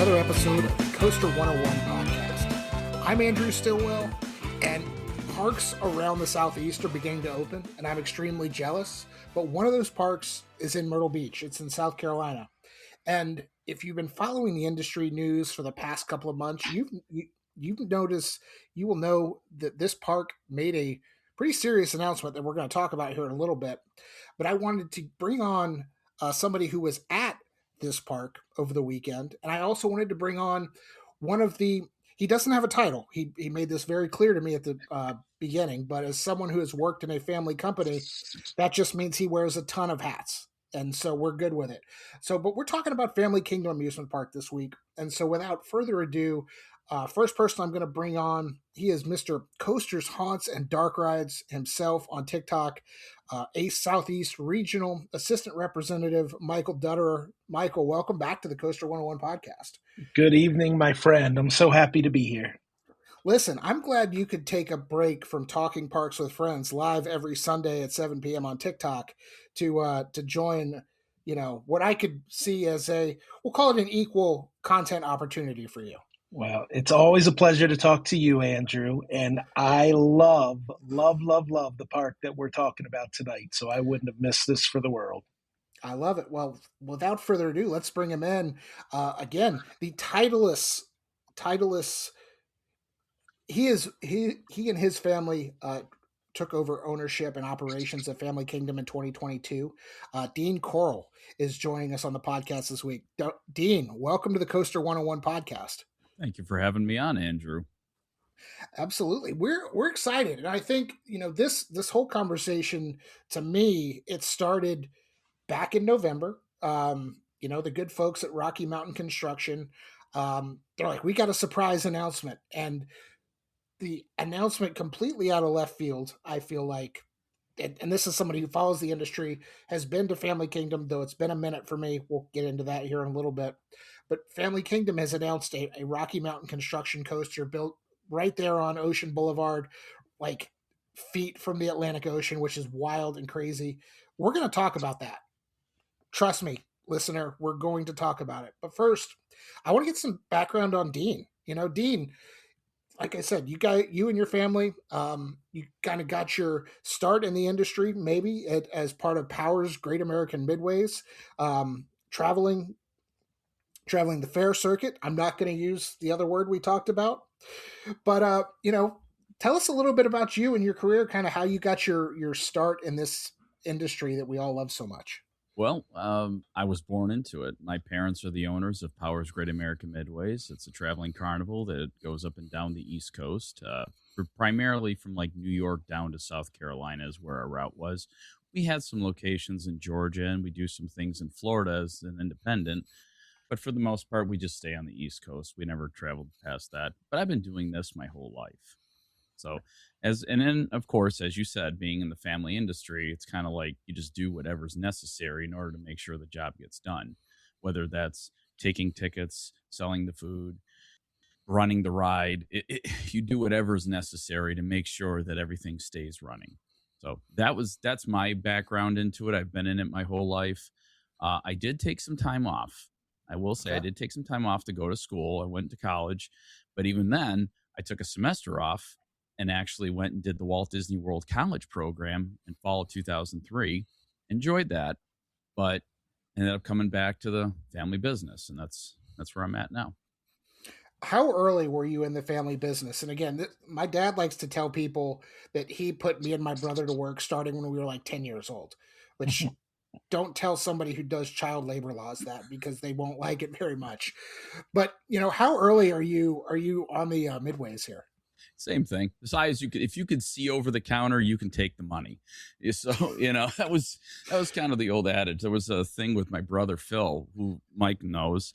another episode of the Coaster101 Podcast. I'm Andrew Stillwell, and parks around the Southeast are beginning to open, and I'm extremely jealous. But one of those parks is in Myrtle Beach. It's in South Carolina. And if you've been following the industry news for the past couple of months, you've noticed, you will know that this park made a pretty serious announcement that we're going to talk about here in a little bit. But I wanted to bring on somebody who was at this park over the weekend. And I also wanted to bring on he doesn't have a title. He made this very clear to me at the beginning, but as someone who has worked in a family company, that just means he wears a ton of hats. And so we're good with it. But we're talking about Family Kingdom Amusement Park this week. And so without further ado, first person I'm going to bring on, he is Mr. Coasters, Haunts, and Dark Rides himself on TikTok, Ace Southeast Regional Assistant Representative Michael Dutterer. Michael, welcome back to the Coaster101 Podcast. Good evening, my friend. I'm so happy to be here. Listen, I'm glad you could take a break from talking parks with friends live every Sunday at 7 p.m. on TikTok to join, what I could see as we'll call it an equal content opportunity for you. Well, it's always a pleasure to talk to you, Andrew, and I love the park that we're talking about tonight, so I wouldn't have missed this for the world. I love it. Well, without further ado, let's bring him in. Again, the titleless. He and his family took over ownership and operations of Family Kingdom in 2022. Dean Corl is joining us on the podcast this week. Dean, welcome to the Coaster101 Podcast. Thank you for having me on, Andrew. Absolutely. We're excited. And I think, this whole conversation, to me, it started back in November. The good folks at Rocky Mountain Construction, they're like, we got a surprise announcement. And the announcement completely out of left field, I feel like, and this is somebody who follows the industry, has been to Family Kingdom, though it's been a minute for me. We'll get into that here in a little bit. But Family Kingdom has announced a Rocky Mountain Construction coaster built right there on Ocean Boulevard, like feet from the Atlantic Ocean, which is wild and crazy. We're going to talk about that. Trust me, listener, we're going to talk about it. But first, I want to get some background on Dean. Dean, like I said, you and your family, you kind of got your start in the industry, maybe as part of Powers Great American Midways, traveling the fair circuit. I'm not going to use the other word we talked about, but tell us a little bit about you and your career, kind of how you got your start in this industry that we all love so much. Well, I was born into it. My parents are the owners of Powers Great American Midways. It's a traveling carnival that goes up and down the East Coast, primarily from like New York down to South Carolina is where our route was. We had some locations in Georgia, and we do some things in Florida as an independent. But for the most part, we just stay on the East Coast. We never traveled past that. But I've been doing this my whole life. So, and then, of course, as you said, being in the family industry, it's kind of like you just do whatever's necessary in order to make sure the job gets done, whether that's taking tickets, selling the food, running the ride. You do whatever's necessary to make sure that everything stays running. So that's my background into it. I've been in it my whole life. I did take some time off. I will say I did take some time off to go to school. I went to college, but even then I took a semester off and actually went and did the Walt Disney World College program in fall of 2003. Enjoyed that, but ended up coming back to the family business, and that's where I'm at now. How early were you in the family business? And again, my dad likes to tell people that he put me and my brother to work starting when we were like 10 years old, which don't tell somebody who does child labor laws that, because they won't like it very much. But, how early are you on the midways here? Same thing. Besides, if you could see over the counter, you can take the money. So, that was kind of the old adage. There was a thing with my brother, Phil, who Mike knows,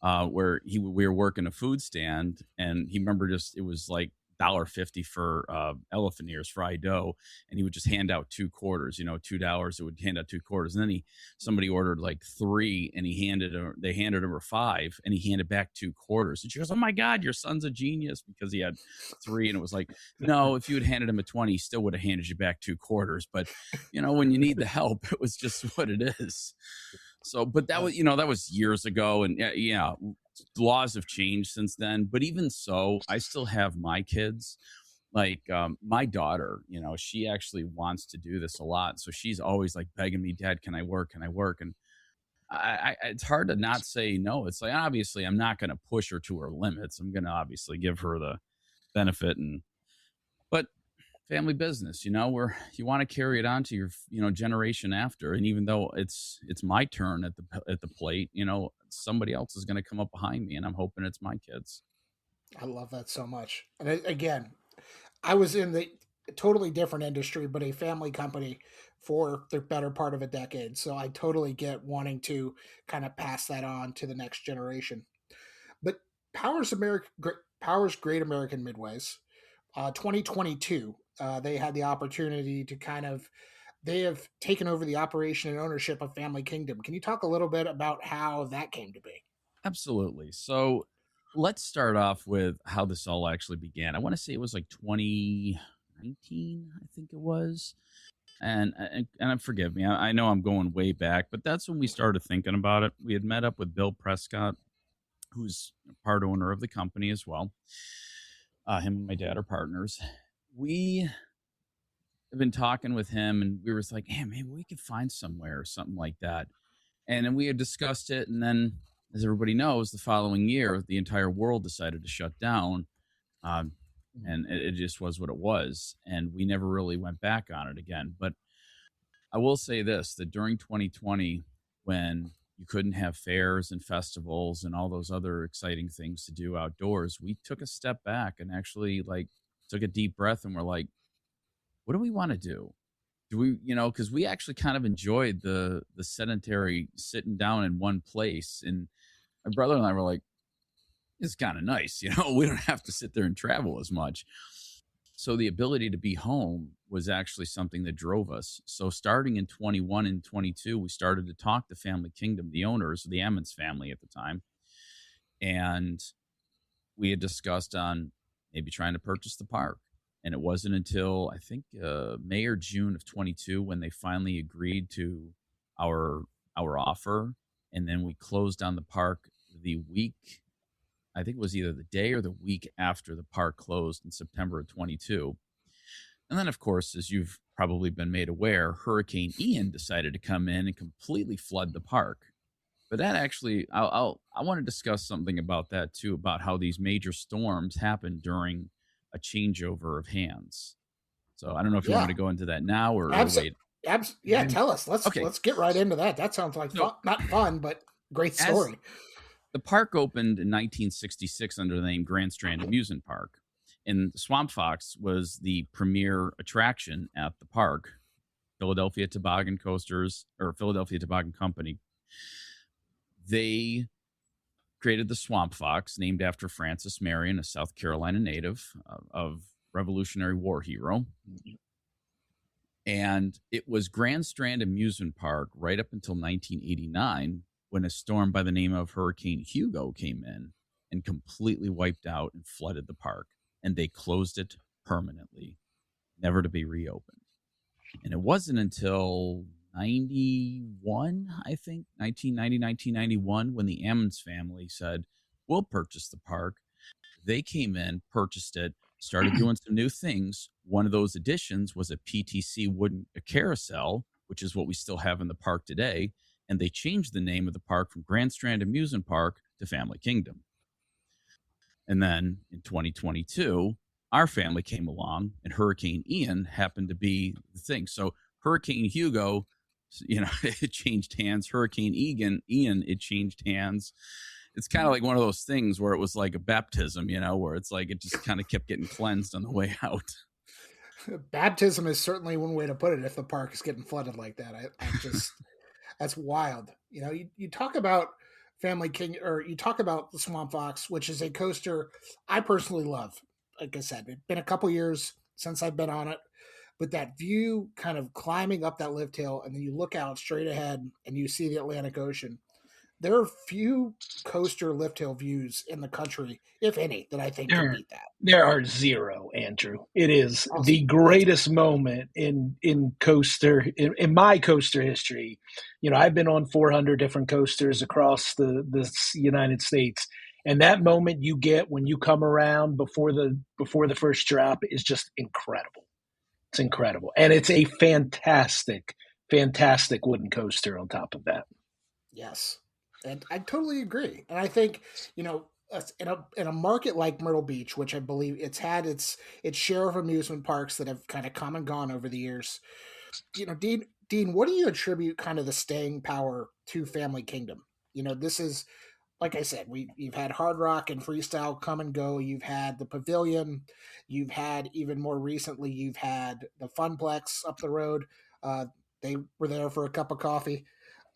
where we were working a food stand, and he remember it was like $1.50 for elephant ears, fried dough, and he would just hand out 2 quarters, $2, it would hand out 2 quarters. And then somebody ordered like 3, and they handed over 5, and he handed back 2 quarters. And she goes, "Oh my God, your son's a genius," because he had 3. And it was like, no, if you had handed him a 20, he still would have handed you back 2 quarters. But when you need the help, it was just what it is. So, but that was, that was years ago. And yeah, laws have changed since then. But even so, I still have my kids. Like my daughter, she actually wants to do this a lot. So she's always like begging me, Dad, can I work? Can I work? And it's hard to not say no. It's like, obviously I'm not going to push her to her limits. I'm going to obviously give her the benefit, but family business, where you want to carry it on to your, generation after. And even though it's my turn at the plate, somebody else is going to come up behind me, and I'm hoping it's my kids. I love that so much. And again, I was in the totally different industry, but a family company for the better part of a decade. So I totally get wanting to kind of pass that on to the next generation. But Powers Great American Midways, 2022, they had the opportunity to they have taken over the operation and ownership of Family Kingdom. Can you talk a little bit about how that came to be? Absolutely. So let's start off with how this all actually began. I want to say it was like 2019, I think it was. And forgive me, I know I'm going way back, but that's when we started thinking about it. We had met up with Bill Prescott, who's part owner of the company as well. Him and my dad are partners. We have been talking with him, and we were like, hey, maybe we could find somewhere or something like that. And then we had discussed it, and then, as everybody knows, the following year, the entire world decided to shut down. And it just was what it was. And we never really went back on it again. But I will say this, that during 2020, when you couldn't have fairs and festivals and all those other exciting things to do outdoors, we took a step back and actually took a deep breath, and we're like, what do we want to do? Do we, because we actually kind of enjoyed the sedentary sitting down in one place. And my brother and I were like, it's kind of nice, we don't have to sit there and travel as much. So the ability to be home was actually something that drove us. So starting in 21 and 22, we started to talk to Family Kingdom, the owners, the Emmons family at the time. And we had discussed on maybe trying to purchase the park. And it wasn't until I think May or June of 22 when they finally agreed to our offer. And then we closed on the park the week, I think it was either the day or the week after the park closed in September of 22. And then, of course, as you've probably been made aware, Hurricane Ian decided to come in and completely flood the park. But that actually, I want to discuss something about that too, about how these major storms happen during a changeover of hands. So I don't know if you want me to go into that now or wait. Yeah, tell us. Let's get right into that. That sounds like not fun, but great story. The park opened in 1966 under the name Grand Strand Amusement Park, and Swamp Fox was the premier attraction at the park. Philadelphia Toboggan Coasters, or Philadelphia Toboggan Company, they created the Swamp Fox, named after Francis Marion, a South Carolina native of Revolutionary War hero. And it was Grand Strand Amusement Park right up until 1989, when a storm by the name of Hurricane Hugo came in and completely wiped out and flooded the park. And they closed it permanently, never to be reopened. And it wasn't until 91, I think, 1990, 1991, when the Ammons family said, we'll purchase the park. They came in, purchased it, started doing some new things. One of those additions was a PTC wooden carousel, which is what we still have in the park today. And they changed the name of the park from Grand Strand Amusement Park to Family Kingdom. And then in 2022, our family came along, and Hurricane Ian happened to be the thing. So Hurricane Hugo, it changed hands. Hurricane Ian, it changed hands. It's kind of like one of those things where it was like a baptism, where it's like it just kind of kept getting cleansed on the way out. Baptism is certainly one way to put it if the park is getting flooded like that. That's wild. You talk about Family King, or you talk about the Swamp Fox, which is a coaster I personally love. Like I said, it's been a couple years since I've been on it, but that view kind of climbing up that lift hill, and then you look out straight ahead and you see the Atlantic Ocean. there are few coaster lift hill views in the country, if any, that I think can beat that. There are zero, Andrew. It is Awesome. the greatest moment in coaster in my coaster history. You know, I've been on 400 different coasters across the United States, and that moment you get when you come around before the first drop is just incredible. It's incredible, and it's a fantastic wooden coaster on top of that. Yes, and I totally agree. And I think, you know, in a market like Myrtle Beach, which I believe it's had its share of amusement parks that have kind of come and gone over the years. You know, Dean, what do you attribute kind of the staying power to Family Kingdom? You know, this is, like I said, you've had Hard Rock and Freestyle come and go. You've had the Pavilion. You've had, even more recently, you've had the Funplex up the road. They were there for a cup of coffee.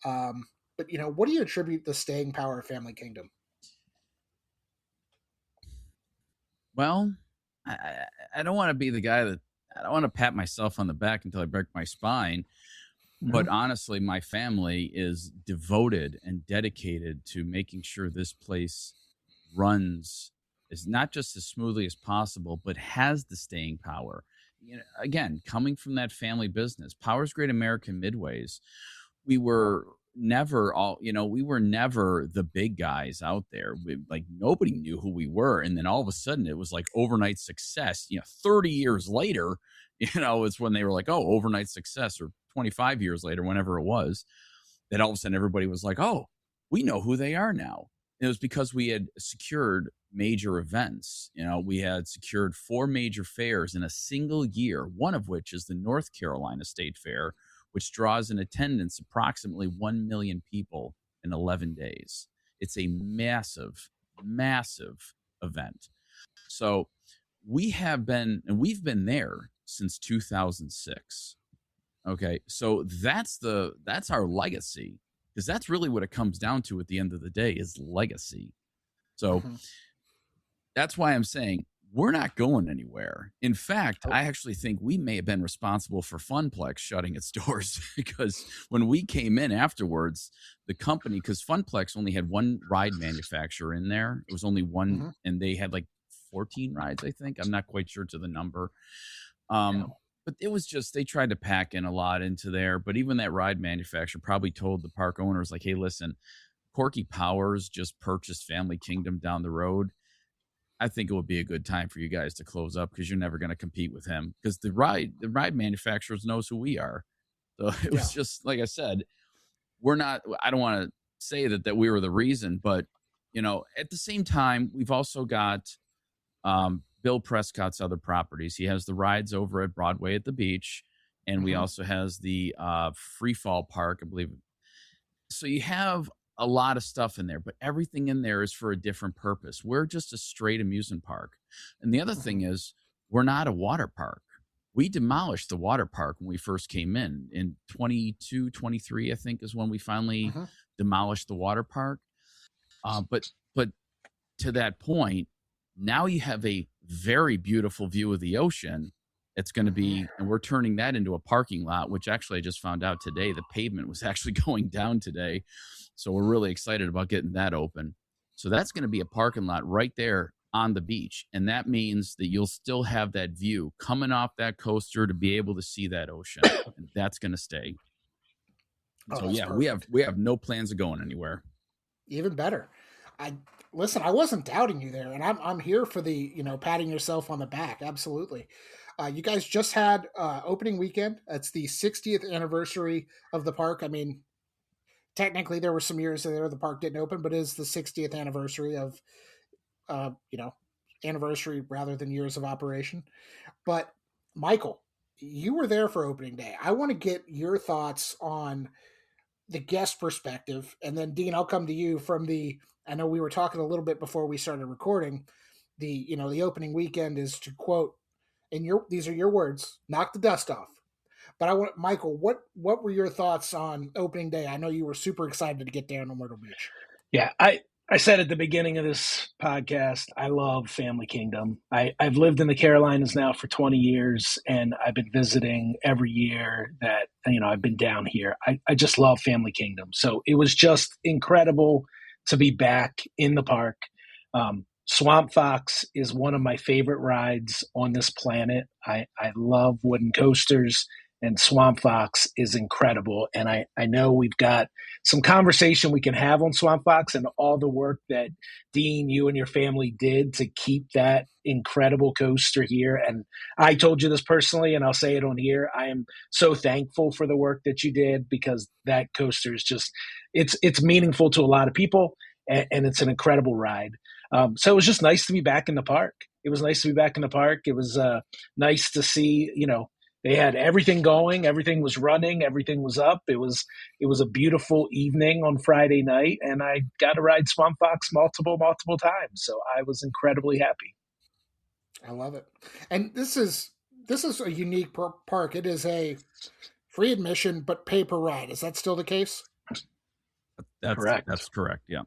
But, you know, what do you attribute the staying power of Family Kingdom? Well, I don't want to be the guy that, I don't want to pat myself on the back until I break my spine. Mm-hmm. But honestly, my family is devoted and dedicated to making sure this place runs is not just as smoothly as possible, but has the staying power. You know, again, coming from that family business, Powers Great American Midways, we were never the big guys out there. Like, nobody knew who we were. And then all of a sudden it was like overnight success, 30 years later, it's when they were like, oh, overnight success, or 25 years later, whenever it was, that all of a sudden everybody was like, oh, we know who they are now. And it was because we had secured major events. We had secured 4 major fairs in a single year, one of which is the North Carolina State Fair, which draws in attendance approximately 1 million people in 11 days. It's a massive, massive event. So we've been there since 2006. Okay. So that's our legacy, because that's really what it comes down to at the end of the day, is legacy. So that's why I'm saying we're not going anywhere. In fact, I actually think we may have been responsible for Funplex shutting its doors, because when we came in afterwards, the company, because Funplex only had one ride manufacturer in there. It was only one, and they had like 14 rides, I think. I'm not quite sure to the number. But it was just, they tried to pack in a lot into there. But even that ride manufacturer probably told the park owners, like, hey, listen, Corky Powers just purchased Family Kingdom down the road. I think it would be a good time for you guys to close up, because you're never going to compete with him, because the ride manufacturers knows who we are. So it was just, like I said, I don't want to say that we were the reason, but, at the same time, we've also got Bill Prescott's other properties. He has the rides over at Broadway at the beach, and we also has the free fall park, I believe. So you have a lot of stuff in there, but everything in there is for a different purpose. We're just a straight amusement park. And the other thing is, we're not a water park. We demolished the water park when we first came in 22, 23, I think, is when we finally demolished the water park. But to that point, now you have a very beautiful view of the ocean. It's going to be, and we're turning that into a parking lot, which actually I just found out today, the pavement was actually going down today. So we're really excited about getting that open. So that's going to be a parking lot right there on the beach. And that means that you'll still have that view coming off that coaster to be able to see that ocean. And that's going to stay. So yeah, perfect. we have no plans of going anywhere. Even better. I wasn't doubting you there, and I'm here for the, patting yourself on the back. Absolutely. You guys just had opening weekend. It's the 60th anniversary of the park. I mean, technically there were some years there the park didn't open, but it is the 60th anniversary of, anniversary rather than years of operation. But Michael, you were there for opening day. I want to get your thoughts on the guest perspective, and then Dean, I'll come to you from I know we were talking a little bit before we started recording. The opening weekend is, to quote, these are your words, knock the dust off. But I want, Michael, what were your thoughts on opening day? I know you were super excited to get down to Myrtle Beach. Yeah, I said at the beginning of this podcast, I love Family Kingdom. I've lived in the Carolinas now for 20 years, and I've been visiting every year that, I've been down here. I just love Family Kingdom. So it was just incredible to be back in the park. Swamp Fox is one of my favorite rides on this planet. I love wooden coasters, and Swamp Fox is incredible. And I know we've got some conversation we can have on Swamp Fox and all the work that Dean, you and your family did to keep that incredible coaster here. And I told you this personally, and I'll say it on here. I am so thankful for the work that you did, because that coaster is just, it's meaningful to a lot of people, and it's an incredible ride. So it was just nice to be back in the park. It was nice to be back in the park. It was nice to see, they had everything going, everything was running, everything was up. It was a beautiful evening on Friday night, and I got to ride Swamp Fox multiple times. So I was incredibly happy. I love it. And this is a unique park. It is a free admission but pay per ride. Is that still the case? That's correct. That's correct. Yeah.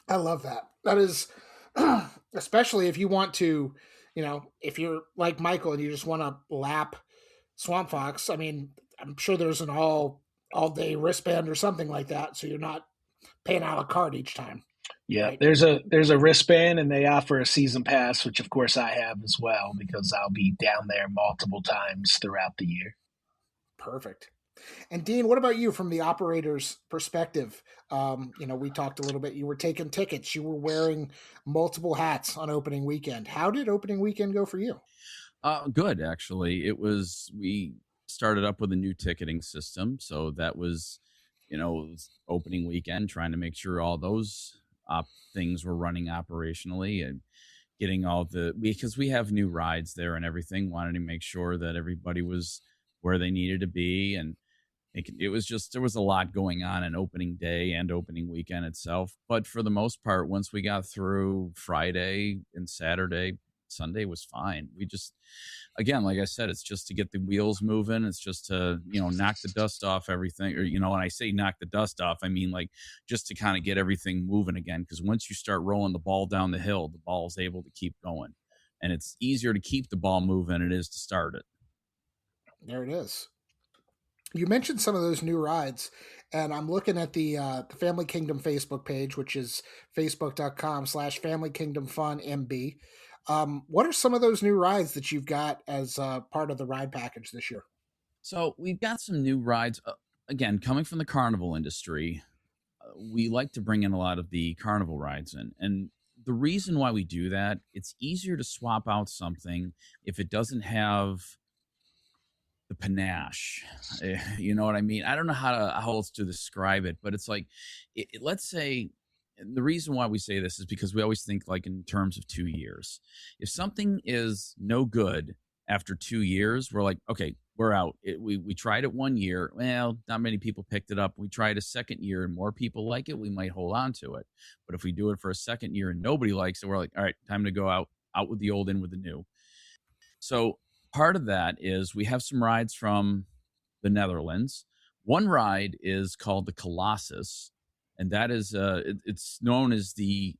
I love that. That is, especially if you want to, if you're like Michael and you just want to lap Swamp Fox. I mean, I'm sure there's an all day wristband or something like that, so you're not paying a la carte each time. Yeah, right? There's a wristband, and they offer a season pass, which of course I have as well, because I'll be down there multiple times throughout the year. Perfect. And Dean, what about you from the operator's perspective? We talked a little bit. You were taking tickets. You were wearing multiple hats on opening weekend. How did opening weekend go for you? Good, actually. We started up with a new ticketing system. So that was, opening weekend, trying to make sure all those things were running operationally, and getting because we have new rides there and everything, wanted to make sure that everybody was where they needed to be. And it was just, there was a lot going on in opening day and opening weekend itself. But for the most part, once we got through Friday and Saturday, Sunday was fine. We just, again, like I said, it's just to get the wheels moving. It's just to, knock the dust off everything. Or, when I say knock the dust off, I mean, like, just to kind of get everything moving again. Because once you start rolling the ball down the hill, the ball is able to keep going. And it's easier to keep the ball moving than it is to start it. There it is. You mentioned some of those new rides, and I'm looking at the Family Kingdom Facebook page, which is facebook.com/Family Kingdom Fun MB. What are some of those new rides that you've got as part of the ride package this year? So we've got some new rides. Again, coming from the carnival industry, we like to bring in a lot of the carnival rides in. And the reason why we do that, it's easier to swap out something if it doesn't have the panache. You know what I mean? I don't know how else to describe it, but it's like, let's say, the reason why we say this is because we always think like in terms of 2 years. If something is no good after 2 years, we're like, okay, we're out. We tried it 1 year. Well, not many people picked it up. We tried a second year and more people like it, we might hold on to it. But if we do it for a second year and nobody likes it, we're like, all right, time to go out with the old, in with the new. So part of that is we have some rides from the Netherlands. One ride is called the Colossus, and that is it's known as the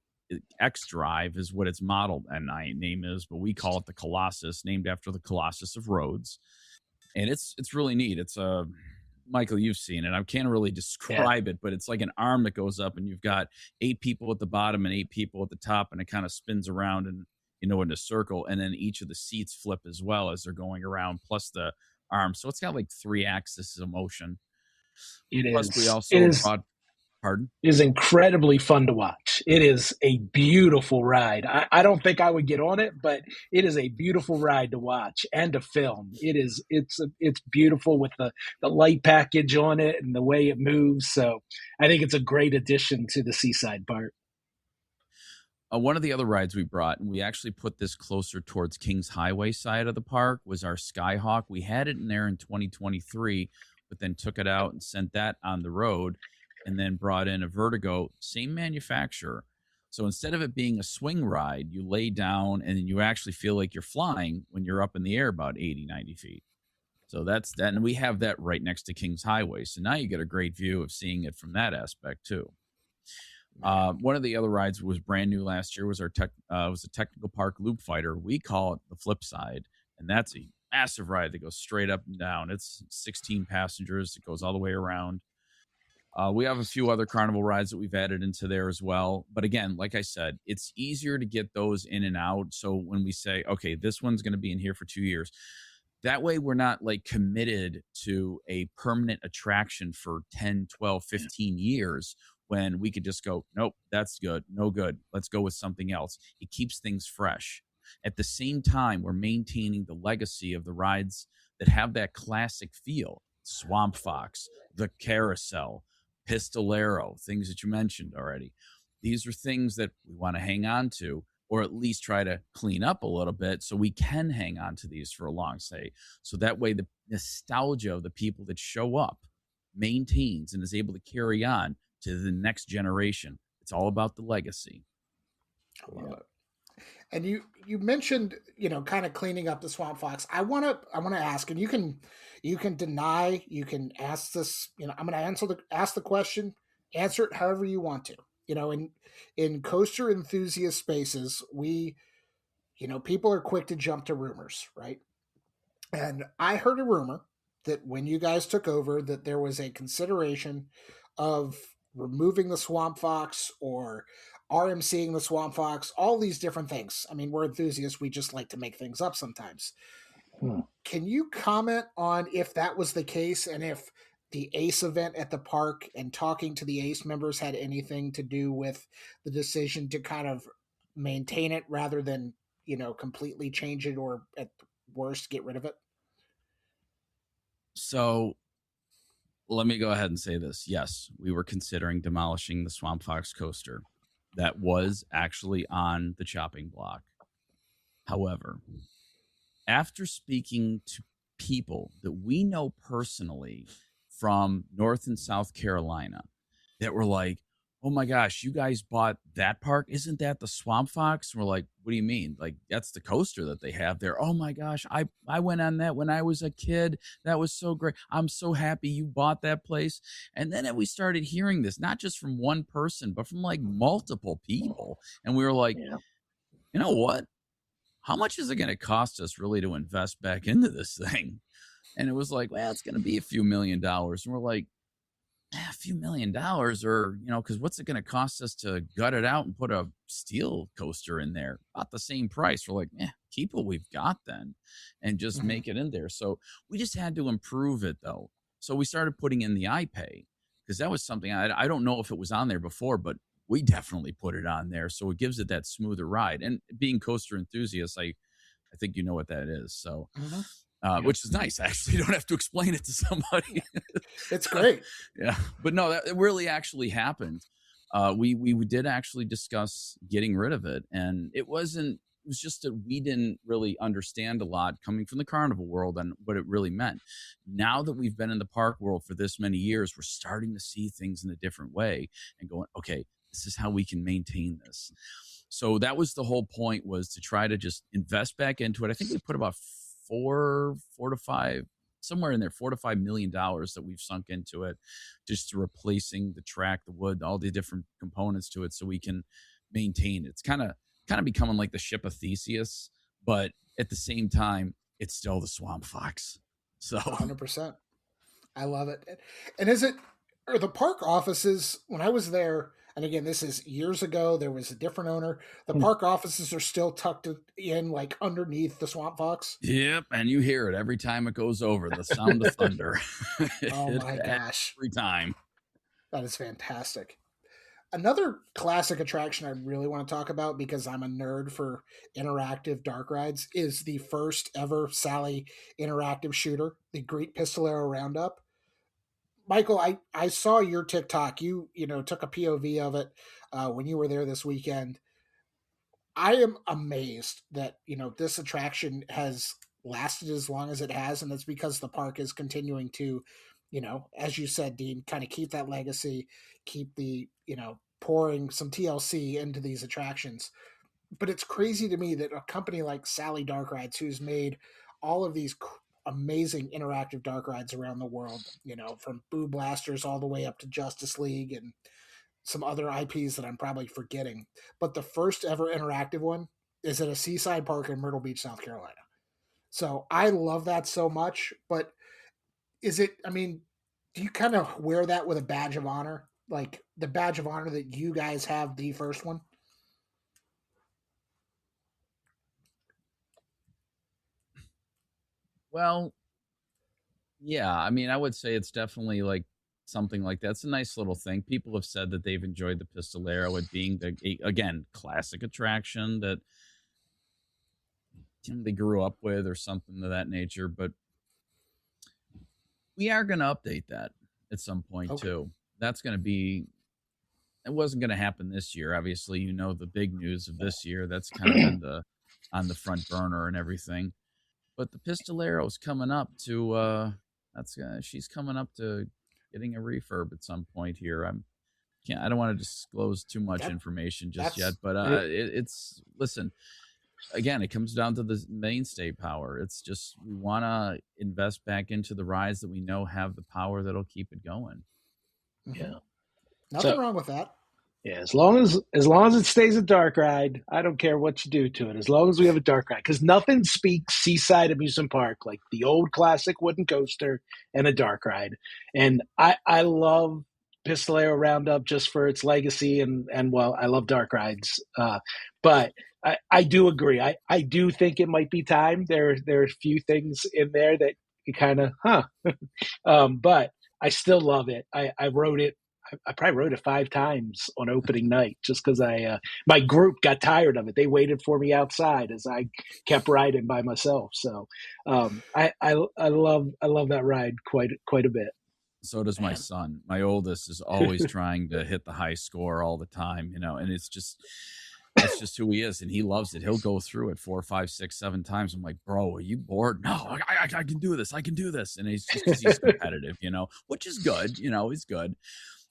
X Drive is what its model and name is, but we call it the Colossus, named after the Colossus of Rhodes. And it's really neat. It's Michael, you've seen it. I can't really describe it, but it's like an arm that goes up, and you've got 8 people at the bottom and 8 people at the top, and it kind of spins around and in a circle, and then each of the seats flip as well as they're going around, plus the arm. So it's got like 3 axes of motion. Plus we also Pardon? It is incredibly fun to watch. It is a beautiful ride. I don't think I would get on it, but it is a beautiful ride to watch and to film. It's beautiful with the light package on it and the way it moves. So I think it's a great addition to the seaside part. One of the other rides we brought, and we actually put this closer towards Kings Highway side of the park, was our Skyhawk. We had it in there in 2023, but then took it out and sent that on the road, and then brought in a Vertigo, same manufacturer. So instead of it being a swing ride, you lay down and you actually feel like you're flying when you're up in the air about 80, 90 feet. So that's that. And we have that right next to Kings Highway. So now you get a great view of seeing it from that aspect too. One of the other rides was brand new last year was was a technical park loop fighter. We call it the flip side, and that's a massive ride that goes straight up and down. It's 16 passengers. It goes all the way around. We have a few other carnival rides that we've added into there as well. But again, like I said, it's easier to get those in and out. So when we say, okay, this one's going to be in here for 2 years, that way we're not like committed to a permanent attraction for 10, 12, 15 years when we could just go, nope, that's good. No good. Let's go with something else. It keeps things fresh. At the same time, we're maintaining the legacy of the rides that have that classic feel. Swamp Fox, the Carousel, Pistolero, things that you mentioned already. These are things that we want to hang on to, or at least try to clean up a little bit so we can hang on to these for a long stay. So that way the nostalgia of the people that show up maintains and is able to carry on to the next generation. It's all about the legacy. I love it. And you mentioned, kind of cleaning up the Swamp Fox. I want to ask, and you can deny, you can ask this, I'm going to ask the question, answer it however you want to. In coaster enthusiast spaces, people are quick to jump to rumors, right? And I heard a rumor that when you guys took over, that there was a consideration of removing the Swamp Fox or RMCing the Swamp Fox, all these different things. I mean, we're enthusiasts. We just like to make things up sometimes. Can you comment on if that was the case and if the ACE event at the park and talking to the ACE members had anything to do with the decision to kind of maintain it rather than, completely change it or at worst get rid of it? So let me go ahead and say this. Yes, we were considering demolishing the Swamp Fox coaster. That was actually on the chopping block. However, after speaking to people that we know personally from North and South Carolina that were like, oh my gosh, you guys bought that park? Isn't that the Swamp Fox? And we're like, what do you mean? Like, that's the coaster that they have there. Oh my gosh, I went on that when I was a kid. That was so great. I'm so happy you bought that place. And then we started hearing this, not just from one person, but from like multiple people. And we were like, you know what? How much is it going to cost us really to invest back into this thing? And it was like, well, it's going to be a few $1 million. And we're like, a few $1 million, or because what's it going to cost us to gut it out and put a steel coaster in there? About the same price. We're like, keep what we've got then and just make it in there. So we just had to improve it though. So we started putting in the iPay, because that was something I don't know if it was on there before, but we definitely put it on there. So it gives it that smoother ride. And being coaster enthusiasts, I think you know what that is. So which is nice. Actually, you don't have to explain it to somebody. It's great. Yeah. But no, that really actually happened. We did actually discuss getting rid of it. And it was just that we didn't really understand a lot coming from the carnival world and what it really meant. Now that we've been in the park world for this many years, we're starting to see things in a different way and going, okay, this is how we can maintain this. So that was the whole point, was to try to just invest back into it. I think we put about $4 to $5 million that we've sunk into it, just to replacing the track, the wood, all the different components to it, so we can maintain it. It's kind of becoming like the ship of Theseus, but at the same time, it's still the Swamp Fox. So 100%. I love it. And are the park offices, when I was there, and again, this is years ago, there was a different owner, the park offices are still tucked in like underneath the Swamp Fox? Yep, and you hear it every time it goes over, the sound of thunder. Oh my gosh. Every time. That is fantastic. Another classic attraction I really want to talk about, because I'm a nerd for interactive dark rides, is the first ever Sally interactive shooter, the Great Pistolero Roundup. Michael, I saw your TikTok. You took a POV of it when you were there this weekend. I am amazed that this attraction has lasted as long as it has, and it's because the park is continuing to, as you said, Dean, kind of keep that legacy, keep the pouring some TLC into these attractions. But it's crazy to me that a company like Sally Dark Rides, who's made all of these amazing interactive dark rides around the world, from Boo Blasters all the way up to Justice League and some other IPs that I'm probably forgetting, but the first ever interactive one is at a seaside park in Myrtle Beach, South Carolina. So I love that so much. But is it, I mean, do you kind of wear that with a badge of honor? Like the badge of honor that you guys have the first one? Well, yeah, I mean, I would say it's definitely like something like that. It's a nice little thing. People have said that they've enjoyed the Pistolero, it being again, classic attraction that they grew up with or something of that nature. But we are going to update that at some point too. That's going to be, it wasn't going to happen this year. Obviously, you know, the big news of this year, that's kind of been on the front burner and everything. But the Pistolero is coming up to, she's coming up to getting a refurb at some point here. I don't want to disclose too much information just yet, but it's listen, again, it comes down to the mainstay power. It's just, we want to invest back into the rides that we know have the power that'll keep it going. Yeah. Nothing wrong with that. Yeah, as long as it stays a dark ride, I don't care what you do to it. As long as we have a dark ride, because nothing speaks Seaside Amusement Park like the old classic wooden coaster and a dark ride. And I love Pistolero Roundup just for its legacy, and well, I love dark rides. But I do agree. I do think it might be time. There are a few things in there that you kind of but I still love it. I wrote it. I probably wrote it 5 times on opening night just because my group got tired of it. They waited for me outside as I kept riding by myself. So I love that ride quite a bit. So does my son. My oldest is always trying to hit the high score all the time, you know, and that's just who he is, and he loves it. He'll go through it 4, 5, 6, 7 times. I'm like, bro, are you bored? No, I can do this. I can do this. And he's just because he's competitive, you know, which is good. You know, he's good.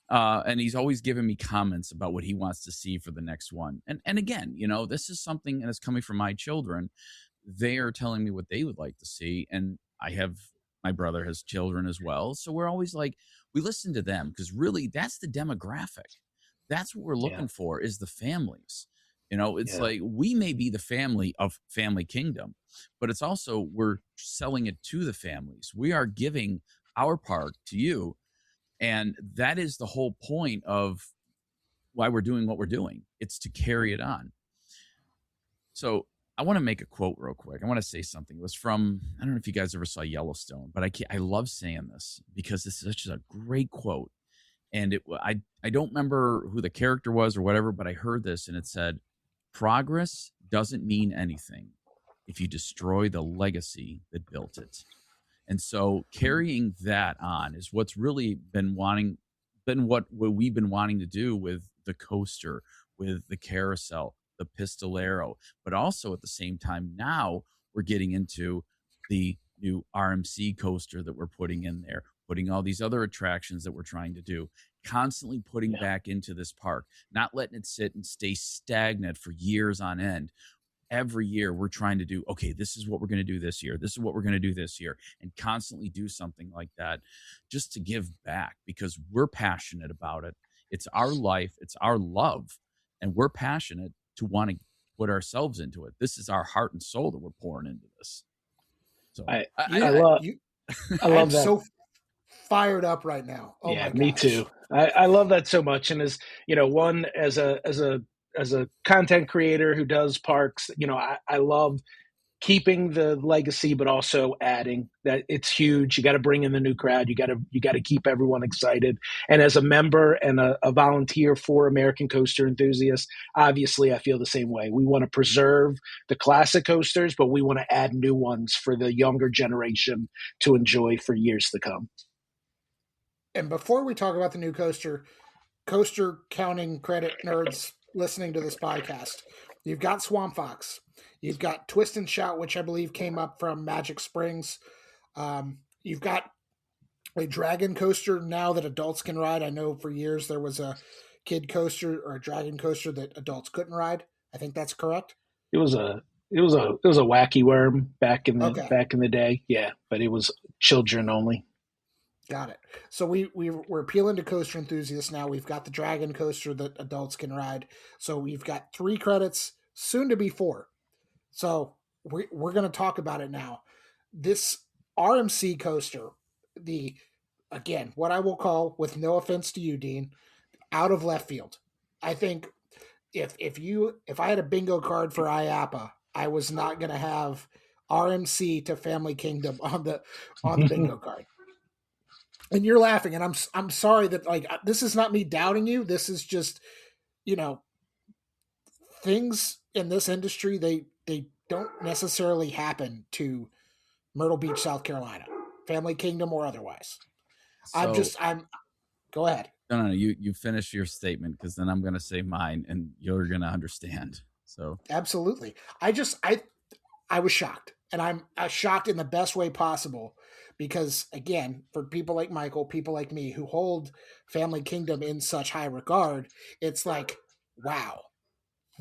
And he's always giving me comments about what he wants to see for the next one. And again, you know, this is something that's coming from my children. They are telling me what they would like to see. And my brother has children as well. So we're always like, we listen to them because really that's the demographic. That's what we're looking for is the families. You know, it's like we may be the family of Family Kingdom, but it's also we're selling it to the families. We are giving our park to you. And that is the whole point of why we're doing what we're doing. It's to carry it on. So I want to make a quote real quick. I want to say something. It was from, I don't know if you guys ever saw Yellowstone, but I love saying this because this is such a great quote. And I don't remember who the character was or whatever, but I heard this and it said, progress doesn't mean anything if you destroy the legacy that built it. And so carrying that on is what's really been what we've been wanting to do with the coaster, with the carousel, the Pistolero, but also at the same time, now we're getting into the new RMC coaster that we're putting in there, putting all these other attractions that we're trying to do, constantly putting back into this park, not letting it sit and stay stagnant for years on end. Every year we're trying to do, okay, this is what we're going to do this year. This is what we're going to do this year, and constantly do something like that just to give back because we're passionate about it. It's our life. It's our love. And we're passionate to want to put ourselves into it. This is our heart and soul that we're pouring into this. So I love that. So fired up right now. Oh yeah, my me gosh. too. I love that so much. And as you know, one as a content creator who does parks, you know, I love keeping the legacy, but also adding that. It's huge. You got to bring in the new crowd. You got to keep everyone excited. And as a member and a volunteer for American Coaster Enthusiasts, obviously I feel the same way. We want to preserve the classic coasters, but we want to add new ones for the younger generation to enjoy for years to come. And before we talk about the new coaster counting credit nerds listening to this podcast, you've got Swamp Fox. You've got Twist and Shout, which I believe came up from Magic Springs. You've got a dragon coaster now that adults can ride. I know for years there was a kid coaster or a dragon coaster that adults couldn't ride. I think that's correct. It was a wacky worm back in the day. Yeah, but it was children only. Got it. So we're appealing to coaster enthusiasts now. We've got the Dragon coaster that adults can ride. So we've got 3 credits, soon to be 4. So we're going to talk about it now. This RMC coaster, the again, what I will call, with no offense to you, Dean, out of left field. I think if I had a bingo card for IAAPA, I was not going to have RMC to Family Kingdom on the bingo card. And you're laughing, and I'm sorry that, like, this is not me doubting you. This is just, things in this industry, they don't necessarily happen to Myrtle Beach, South Carolina, Family Kingdom or otherwise. So, I'm go ahead. no. You finish your statement, because then I'm going to say mine, and you're going to understand. So Absolutely. I was shocked, and I'm shocked in the best way possible, because again, for people like Michael, people like me who hold Family Kingdom in such high regard, it's like, wow,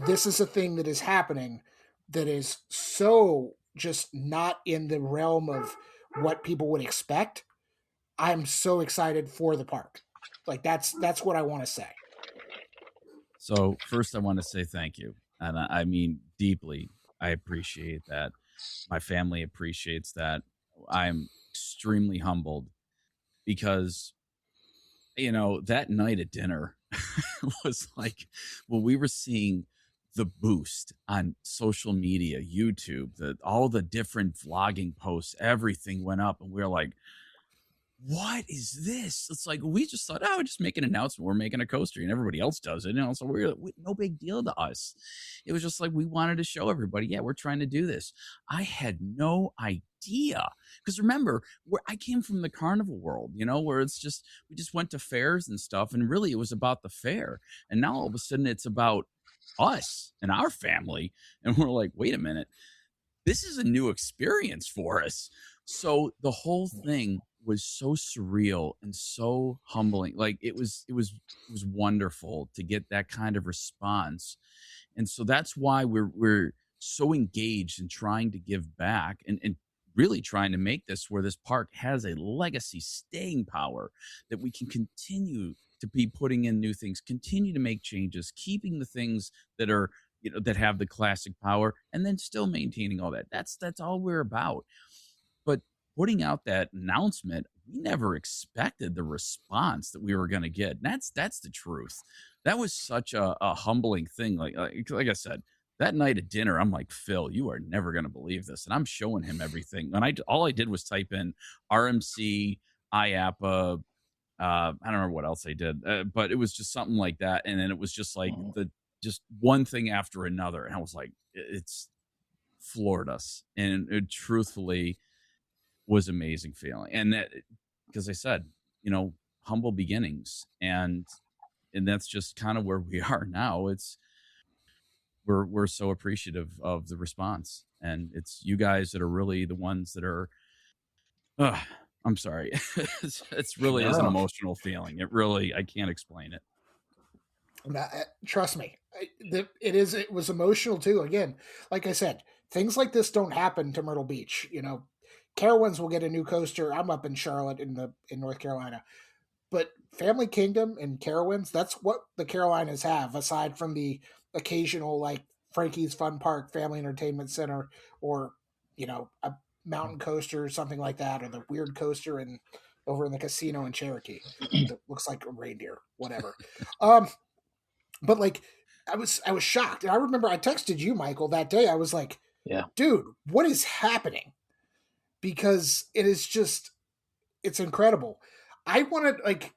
this is a thing that is happening that is so just not in the realm of what people would expect. I'm so excited for the park. Like, that's what I want to say. So first, I want to say thank you, and I mean deeply. I appreciate that. My family appreciates that. I'm extremely humbled, because that night at dinner was like, when we were seeing the boost on social media, YouTube, all the different vlogging posts, everything went up, and we were like, what is this? It's like, we just thought, oh, just make an announcement. We're making a coaster, and everybody else does it. So no big deal to us. It was just like, we wanted to show everybody, yeah, we're trying to do this. I had no idea, because remember, I came from the carnival world, where it's just, we just went to fairs and stuff, and really it was about the fair. And now all of a sudden it's about us and our family, and we're like, wait a minute, this is a new experience for us. So the whole thing was so surreal and so humbling. Like, it was wonderful to get that kind of response. And so that's why we're so engaged in trying to give back, and really trying to make this where this park has a legacy staying power, that we can continue to be putting in new things, continue to make changes, keeping the things that are, that have the classic power, and then still maintaining all that. That's all we're about. But putting out that announcement, we never expected the response that we were going to get. And that's the truth. That was such a humbling thing. Like I said, that night at dinner, I'm like, Phil, you are never going to believe this. And I'm showing him everything. And all I did was type in RMC, IAAPA. I don't remember what else I did, but it was just something like that. And then it was just like just one thing after another. And I was like, it's floored us. And it truthfully was amazing feeling. And that, because I said, humble beginnings, and that's just kind of where we are now. We're so appreciative of the response, and it's you guys that are really the ones that are, I'm sorry. It's really is an emotional feeling. I can't explain it. Trust me, it was emotional too. Again, like I said, things like this don't happen to Myrtle Beach. Carowinds will get a new coaster. I'm up in Charlotte in North Carolina, but Family Kingdom and Carowinds, that's what the Carolinas have, aside from the occasional, like, Frankie's Fun Park Family Entertainment Center, or a mountain coaster or something like that, or the weird coaster over in the casino in Cherokee that looks like a reindeer, whatever. But like, I was shocked, and I remember I texted you, Michael, that day. I was like, yeah, dude, what is happening? Because it's incredible. I want to, like,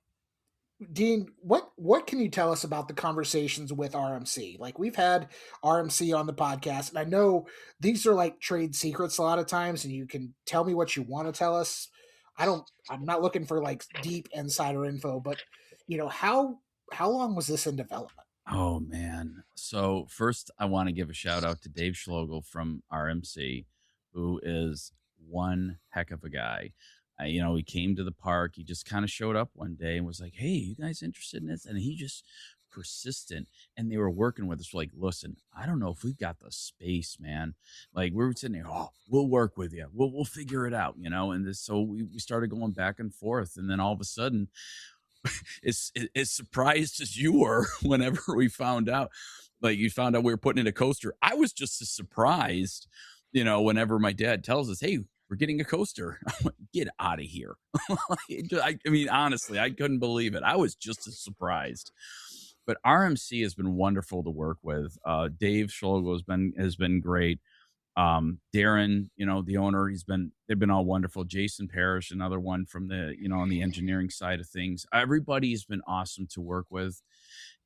Dean, what can you tell us about the conversations with RMC? Like, we've had RMC on the podcast, and I know these are like trade secrets a lot of times, and you can tell me what you want to tell us. I'm not looking for like deep insider info, but how long was this in development? Oh man. So first I want to give a shout out to Dave Schlogel from RMC, who is one heck of a guy. He came to the park. He just kind of showed up one day and was like, "Hey, you guys interested in this?" And he just persistent, and they were working with us like, listen, I don't know if we've got the space, man. Like we were sitting there, oh, we'll work with you. We'll figure it out, And so we started going back and forth. And then all of a sudden, as surprised as you were whenever we found out, like you found out we were putting in a coaster, I was just as surprised, whenever my dad tells us, hey, we're getting a coaster. I'm like, get out of here. I mean, honestly, I couldn't believe it. I was just as surprised. But RMC has been wonderful to work with. Dave Schlogo has been great. Darren, the owner, they've been all wonderful. Jason Parrish, another one from the, on the engineering side of things. Everybody's been awesome to work with.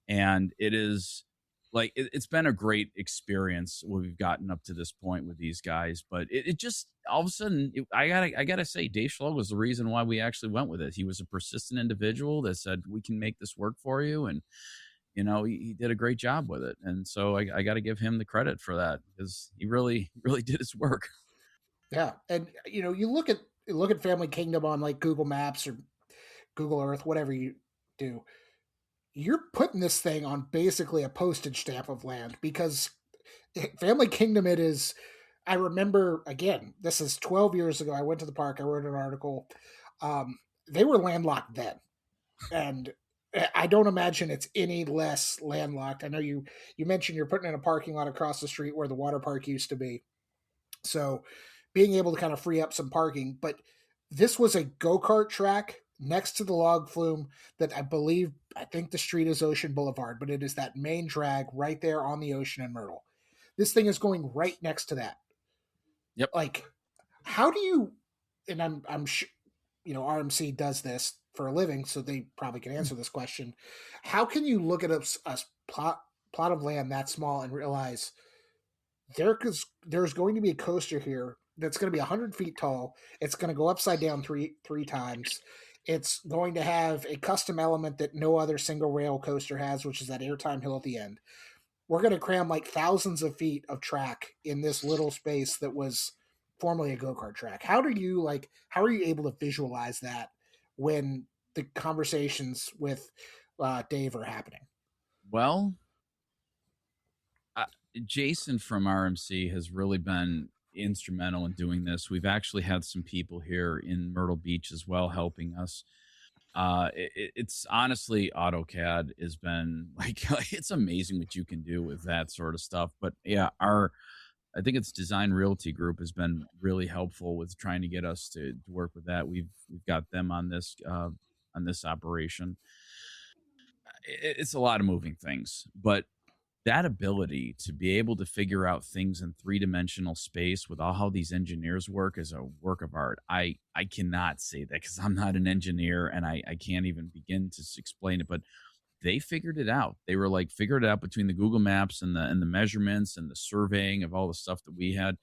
And it is like, it's been a great experience when we've gotten up to this point with these guys, but it just, all of a sudden, I gotta say, Dave Schlogo was the reason why we actually went with it. He was a persistent individual that said, we can make this work for you. And, he did a great job with it. And so I got to give him the credit for that, because he really, really did his work. Yeah. And, you look at Family Kingdom on like Google Maps or Google Earth, whatever you do, you're putting this thing on basically a postage stamp of land, because Family Kingdom, it is, I remember, again, this is 12 years ago. I went to the park. I wrote an article. They were landlocked then. And I don't imagine it's any less landlocked. I know you mentioned you're putting in a parking lot across the street where the water park used to be. So being able to kind of free up some parking, but this was a go-kart track next to the log flume that I think the street is Ocean Boulevard, but it is that main drag right there on the ocean in Myrtle. This thing is going right next to that. Yep. Like, how do you, and I'm sure, RMC does this for a living, so they probably can answer this question. How can you look at a plot of land that small and realize there's going to be a coaster here that's going to be 100 feet tall. It's going to go upside down three times. It's going to have a custom element that no other single rail coaster has, which is that airtime hill at the end. We're going to cram like thousands of feet of track in this little space that was formerly a go-kart track. How are you able to visualize that when the conversations with Dave are happening? Well, Jason from RMC has really been instrumental in doing this. We've actually had some people here in Myrtle Beach as well helping us. It's honestly, AutoCAD has been like, it's amazing what you can do with that sort of stuff. But yeah, I think it's Design Realty Group has been really helpful with trying to get us to work with that. We've got them on this operation. It's a lot of moving things, but that ability to be able to figure out things in three-dimensional space with all how these engineers work is a work of art. I cannot say that because I'm not an engineer and I can't even begin to explain it, but they figured it out. They were like, figured it out between the Google Maps and the measurements and the surveying of all the stuff that we had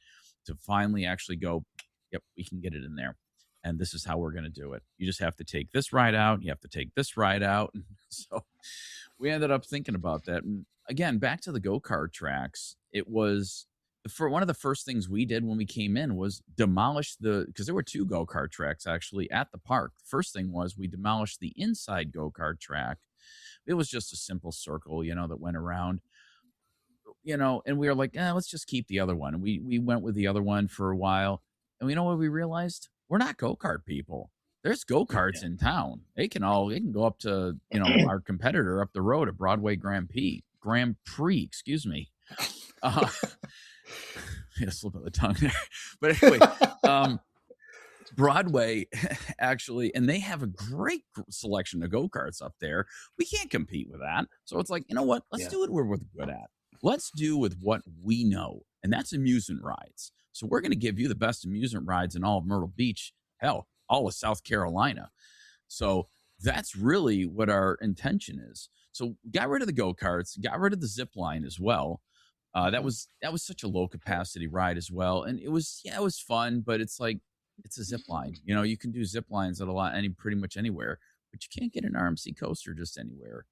to finally actually go, yep, we can get it in there. And this is how we're going to do it. You just have to take this ride out. You have to take this ride out. And so we ended up thinking about that. And again, back to the go-kart tracks, it was for one of the first things we did when we came in was demolish because there were two go-kart tracks actually at the park. The first thing was we demolished the inside go-kart track. It was just a simple circle, that went around, and we were like, let's just keep the other one. And we went with the other one for a while. And what we realized? We're not go-kart people. There's go-karts in town. They can go up to, our competitor up the road at Broadway Grand Prix, excuse me. Slip of the tongue there. But anyway, Broadway actually, and they have a great selection of go-karts up there. We can't compete with that. So it's like, you know what? Let's do it where we're good at. Let's do with what we know, and that's amusement rides. So we're going to give you the best amusement rides in all of Myrtle Beach, hell, all of South Carolina. So that's really what our intention is. So got rid of the go-karts, got rid of the zip line as well. That was such a low capacity ride as well. And it was fun, but it's like, it's a zip line. You can do zip lines at pretty much anywhere, but you can't get an RMC coaster just anywhere.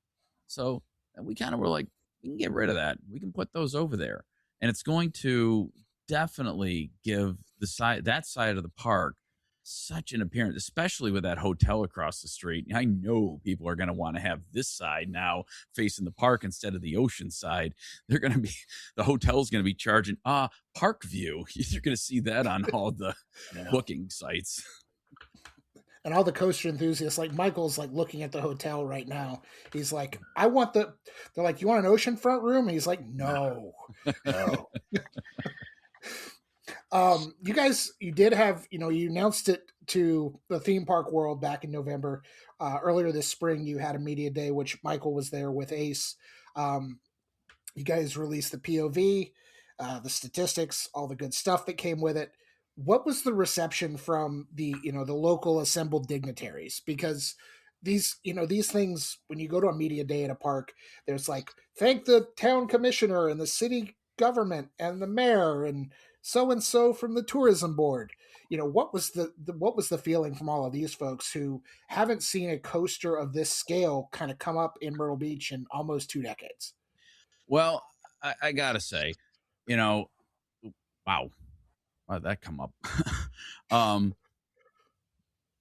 So we kind of were like, we can get rid of that. We can put those over there. And it's going to definitely give that side of the park such an appearance, especially with that hotel across the street. I know people are going to want to have this side now facing the park instead of the ocean side. They're going to be, the hotel's going to be charging park view. You're going to see that on all the booking sites. And all the coaster enthusiasts, like Michael's like looking at the hotel right now. He's like, I want they're like, you want an oceanfront room? And he's like, no. You guys, you did have, you announced it to the theme park world back in November. Earlier this spring, you had a media day, which Michael was there with Ace. You guys released the POV, the statistics, all the good stuff that came with it. What was the reception from the local assembled dignitaries? Because these things, when you go to a media day at a park, there's like, thank the town commissioner and the city government and the mayor and so from the tourism board. What was the feeling from all of these folks who haven't seen a coaster of this scale kind of come up in Myrtle Beach in almost 2 decades? Well, I gotta say, wow, why'd that come up?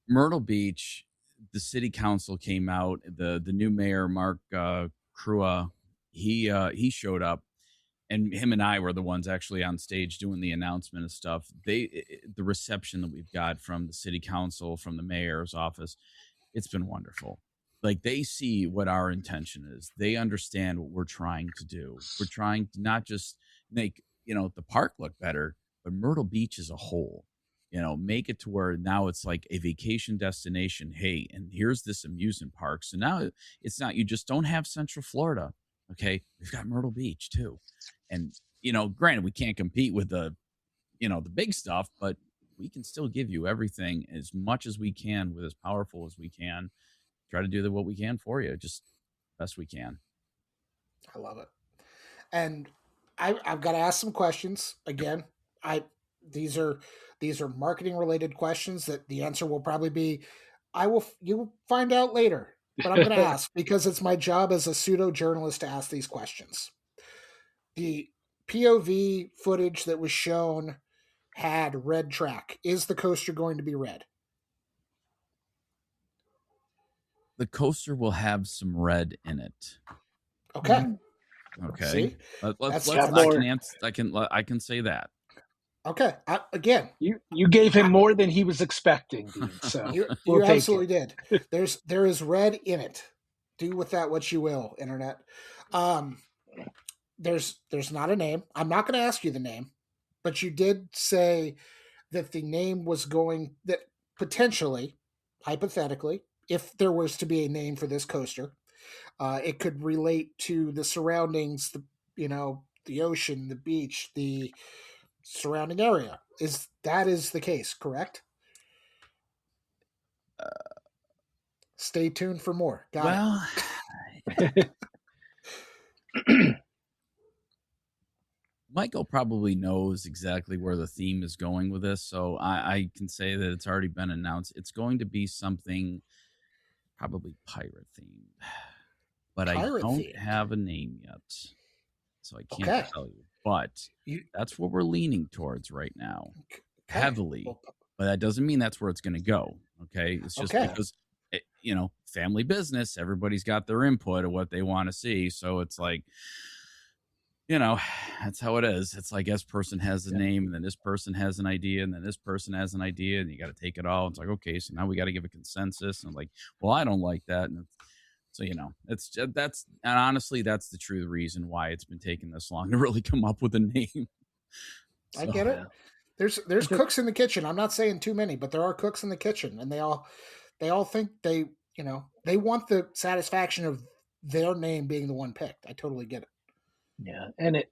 Myrtle Beach, the city council came out. The new mayor, Mark Crua, he showed up, and him and I were the ones actually on stage doing the announcement and stuff. The reception that we've got from the city council, from the mayor's office, it's been wonderful. Like, they see what our intention is. They understand what we're trying to do. We're trying to not just make, the park look better, but Myrtle Beach as a whole, make it to where now it's like a vacation destination. Hey, and here's this amusement park. So now it's not, you just don't have Central Florida. Okay. We've got Myrtle Beach too. And, granted, we can't compete with the big stuff, but we can still give you everything as much as we can with as powerful as we can. Try to do what we can for you, just best we can. I love it. And I've got to ask some questions again. These are marketing related questions that the answer will probably be, you'll find out later, but I'm going to ask because it's my job as a pseudo journalist to ask these questions. The POV footage that was shown had red track. Is the coaster going to be red? The coaster will have some red in it. Okay. Okay. I can say that. Okay. Again, you gave him more than he was expecting, Dean, so you absolutely did. There is red in it. Do with that what you will, internet. There's not a name. I'm not going to ask you the name, but you did say that the name was that potentially, hypothetically, if there was to be a name for this coaster, it could relate to the surroundings, the ocean, the beach, the surrounding area. Is the case, correct? Stay tuned for more. Got it. Michael probably knows exactly where the theme is going with this, so I can say that it's already been announced. It's going to be something probably pirate themed, but I don't have a name yet, so I can't tell you. But that's what we're leaning towards right now, heavily. But that doesn't mean that's where it's going to go. Okay, it's just because family business. Everybody's got their input of what they want to see, so it's like, that's how it is. It's like this person has a name, and then this person has an idea, and then this person has an idea, and you got to take it all. It's like, okay, so now we got to give a consensus. And like, well, I don't like that. And so, and honestly, that's the true reason why it's been taking this long to really come up with a name. So, I get it. There's cooks in the kitchen. I'm not saying too many, but there are cooks in the kitchen, and they all think they want the satisfaction of their name being the one picked. I totally get it. Yeah, and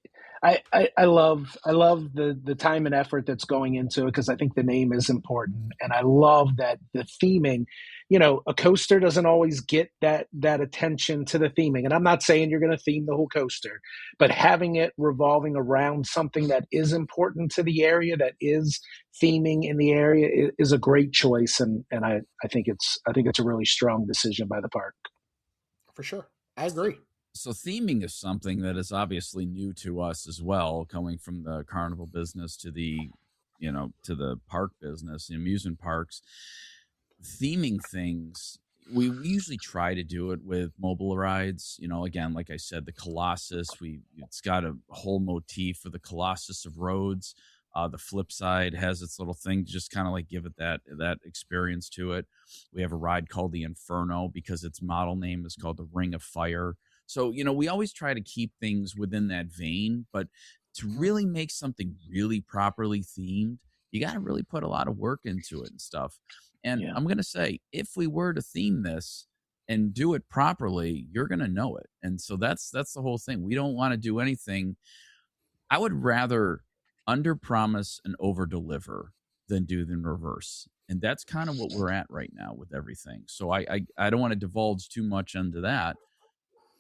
I love the time and effort that's going into it, because I think the name is important, and I love that the theming. A coaster doesn't always get that attention to the theming, and I'm not saying you're going to theme the whole coaster, but having it revolving around something that is important to the area, that is theming in the area, is a great choice, and I think it's a really strong decision by the park. For sure, I agree. So theming is something that is obviously new to us as well, coming from the carnival business to the to the park business, the amusement parks, theming things. We usually try to do it with mobile rides. Again, like I said, the Colossus, it's got a whole motif for the Colossus of Rhodes. The flip side has its little thing to just kind of like give it that experience to it. We have a ride called the Inferno because its model name is called the Ring of Fire. So, we always try to keep things within that vein, but to really make something really properly themed, you got to really put a lot of work into it and stuff. And yeah. I'm going to say, if we were to theme this and do it properly, you're going to know it. And so that's the whole thing. We don't want to do anything. I would rather under promise and over deliver than do the reverse. And that's kind of what we're at right now with everything. So I don't want to divulge too much into that,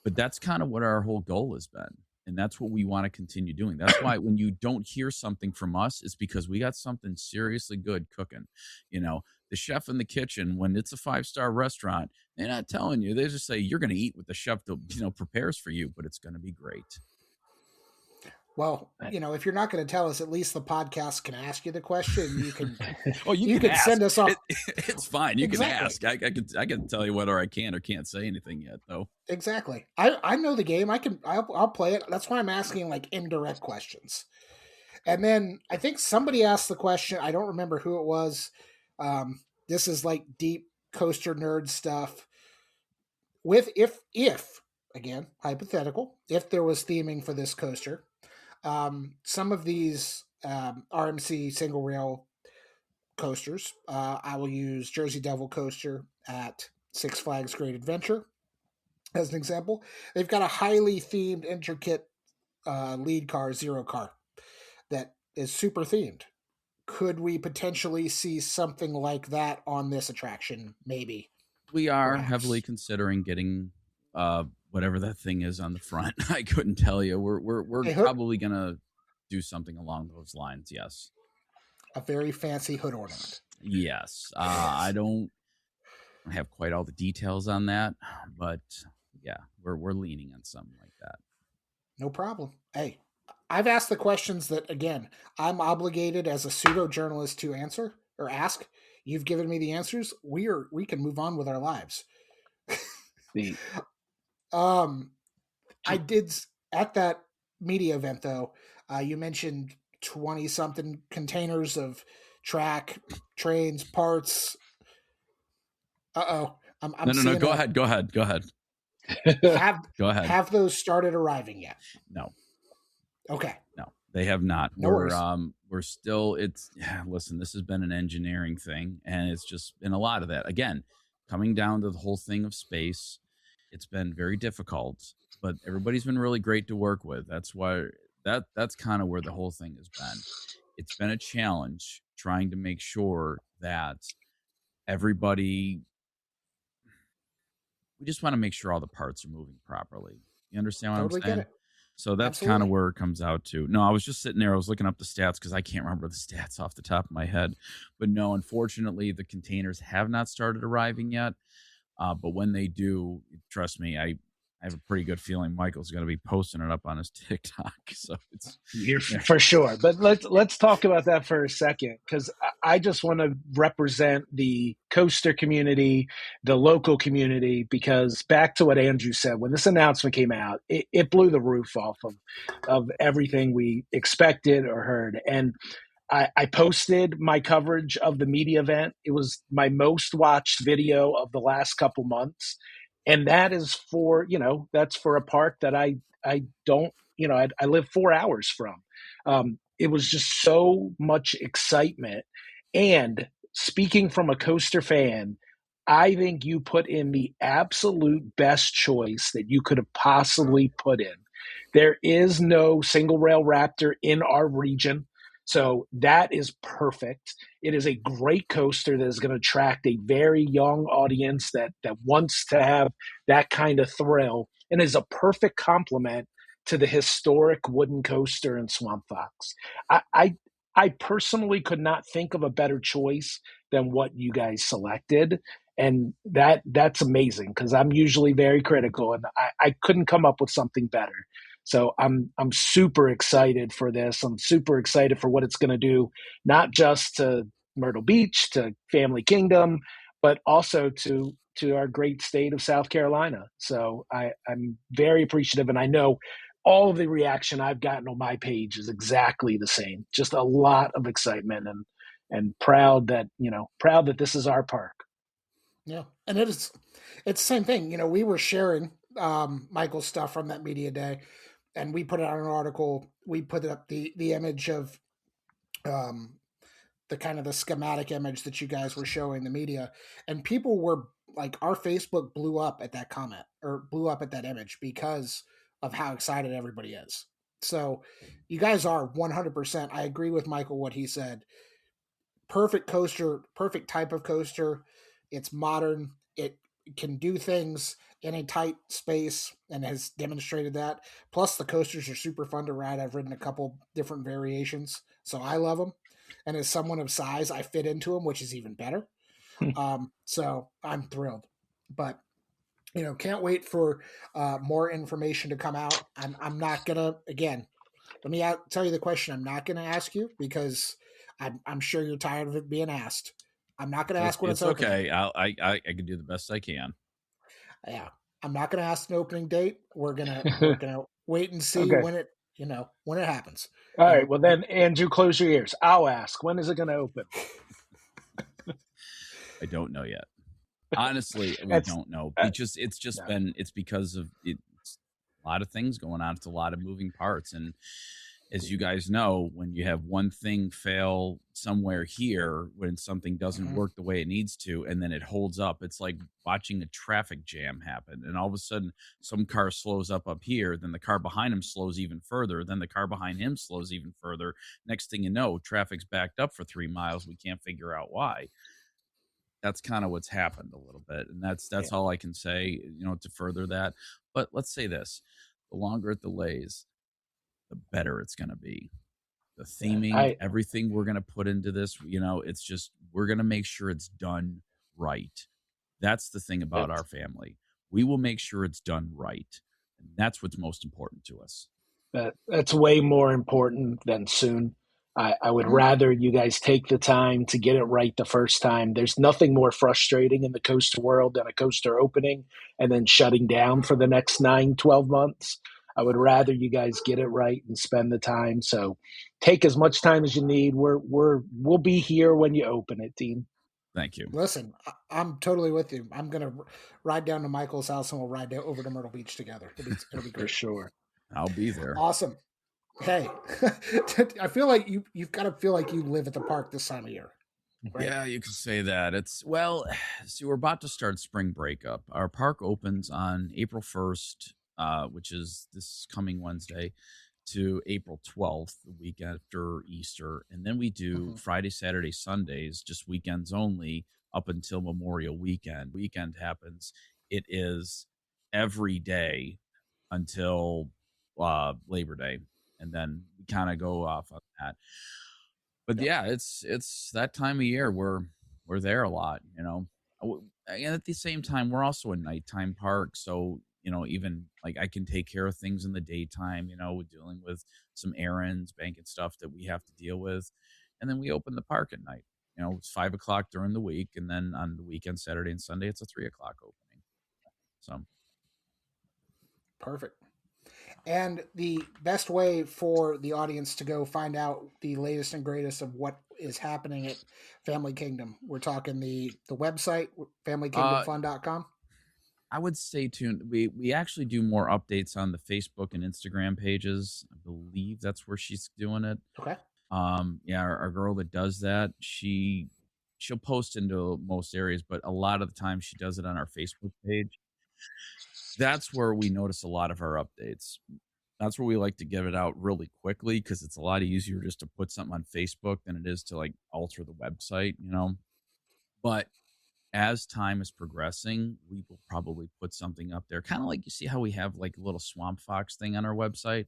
but that's kind of what our whole goal has been. And that's what we want to continue doing. That's why when you don't hear something from us, it's because we got something seriously good cooking. The chef in the kitchen, when it's a 5-star restaurant, they're not telling you. They just say, you're going to eat what the chef prepares for you, but it's going to be great. Well, if you're not going to tell us, at least the podcast can ask you the question. You can. you can send us off. It's fine. You exactly. can ask. I can tell you whether I can or can't say anything yet, though. Exactly. I know the game. I'll play it. That's why I'm asking like indirect questions. And then I think somebody asked the question. I don't remember who it was. This is like deep coaster nerd stuff. With if again hypothetical, if there was theming for this coaster. Some of these RMC single rail coasters, I will use Jersey Devil Coaster at Six Flags Great Adventure as an example. They've got a highly themed, intricate lead car, Zero car, that is super themed. Could we potentially see something like that on this attraction? Maybe. We are heavily considering getting whatever that thing is on the front. I couldn't tell you. We're probably gonna do something along those lines. Yes. A very fancy hood ornament. Yes. I don't have quite all the details on that, but yeah, we're leaning on something like that. No problem. Hey, I've asked the questions that, again, I'm obligated as a pseudo journalist to answer or ask. You've given me the answers. We can move on with our lives. I did at that media event though. You mentioned 20-something containers of track, trains, parts. I'm no. Go ahead. Go ahead. Go ahead. Have those started arriving yet? No. Okay. No, they have not. No worries. We're still. Listen, this has been an engineering thing, and it's just been a lot of that. Again, coming down to the whole thing of space. It's been very difficult, but everybody's been really great to work with. That's why that's kind of where the whole thing has been. It's been a challenge trying to make sure that everybody, we just want to make sure all the parts are moving properly. You understand what totally I'm saying? Get it. So that's kind of where it comes out to. No, I was just sitting there. I was looking up the stats because I can't remember the stats off the top of my head. But no, unfortunately, the containers have not started arriving yet. But when they do, trust me, I have a pretty good feeling Michael's going to be posting it up on his TikTok. So it's for sure. But let's talk about that for a second, because I just want to represent the coaster community, the local community, because back to what Andrew said, when this announcement came out, it blew the roof off of everything we expected or heard. And I posted my coverage of the media event. It was my most watched video of the last couple months. And that is that's for a park that I don't, I live 4 hours from. It was just so much excitement. And speaking from a coaster fan, I think you put in the absolute best choice that you could have possibly put in. There is no single rail Raptor in our region. So that is perfect. It is a great coaster that is going to attract a very young audience that wants to have that kind of thrill, and is a perfect complement to the historic wooden coaster in Swamp Fox. I personally could not think of a better choice than what you guys selected. And that's amazing, because I'm usually very critical, and I couldn't come up with something better. So I'm super excited for this. I'm super excited for what it's going to do, not just to Myrtle Beach, to Family Kingdom, but also to our great state of South Carolina. So I'm very appreciative, and I know all of the reaction I've gotten on my page is exactly the same. Just a lot of excitement and proud that this is our park. Yeah, and it's the same thing. You know, we were sharing Michael's stuff from that media day, and we put out an article. We put up the image of the kind of the schematic image that you guys were showing the media, and people were like, our Facebook blew up at that comment or blew up at that image because of how excited everybody is. So you guys are 100%. I agree with Michael what he said. Perfect coaster, perfect type of coaster. It's modern. It can do things in a tight space and has demonstrated that. Plus, the coasters are super fun to ride. I've ridden a couple different variations, so I love them. And as someone of size, I fit into them, which is even better. So I'm thrilled. But can't wait for more information to come out. I'm not gonna again. Let me tell you the question. I'm not gonna ask you because I'm sure you're tired of it being asked. I'm not gonna ask when it's opening. Okay. I can do the best I can. Yeah, I'm not gonna ask an opening date. We're gonna wait and see when it happens. All right. Well, then, Andrew, close your ears. I'll ask. When is it going to open? I don't know yet. Honestly, we don't know. It's because of it's a lot of things going on. It's a lot of moving parts. And as you guys know, when you have one thing fail somewhere here, when something doesn't work the way it needs to, and then it holds up, it's like watching a traffic jam happen. And all of a sudden, some car slows up here, then the car behind him slows even further, then the car behind him slows even further. Next thing you know, traffic's backed up for 3 miles. We can't figure out why. That's kind of what's happened a little bit. And that's all I can say, to further that. But let's say this, the longer it delays, the better it's going to be. The theming, everything we're going to put into this, it's just, we're going to make sure it's done right. That's the thing about our family. We will make sure it's done right. And that's what's most important to us. That's way more important than soon. I would rather you guys take the time to get it right the first time. There's nothing more frustrating in the coaster world than a coaster opening and then shutting down for the next 9-12 months. I would rather you guys get it right and spend the time. So take as much time as you need. We'll be here when you open it, team. Thank you. Listen, I'm totally with you. I'm going to ride down to Michael's house and we'll ride over to Myrtle Beach together. It'll be great. For sure. I'll be there. Awesome. Hey, I feel like you've got to feel like you live at the park this time of year. Right? Yeah, you can say that. See, we're about to start spring breakup. Our park opens on April 1st, which is this coming Wednesday, to April 12th, the week after Easter. And then we do Friday, Saturday, Sundays, just weekends only, up until Memorial Weekend. Weekend happens. It is every day until Labor Day. And then we kind of go off on that. But yeah, it's that time of year we're there a lot, and at the same time we're also a nighttime park, so even like I can take care of things in the daytime, dealing with some errands, banking stuff that we have to deal with, and then we open the park at night. It's 5:00 during the week, and then on the weekend, Saturday and Sunday, it's a 3:00 opening. So perfect. And the best way for the audience to go find out the latest and greatest of what is happening at Family Kingdom, we're talking the website, familykingdomfun.com. I would stay tuned. We actually do more updates on the Facebook and Instagram pages. I believe that's where she's doing it. Okay. Yeah, our girl that does that, she'll post into most areas, but a lot of the time she does it on our Facebook page. That's where we notice a lot of our updates. That's where we like to get it out really quickly because it's a lot easier just to put something on Facebook than it is to like alter the website, But as time is progressing, we will probably put something up there. Kind of like you see how we have like a little Swamp Fox thing on our website.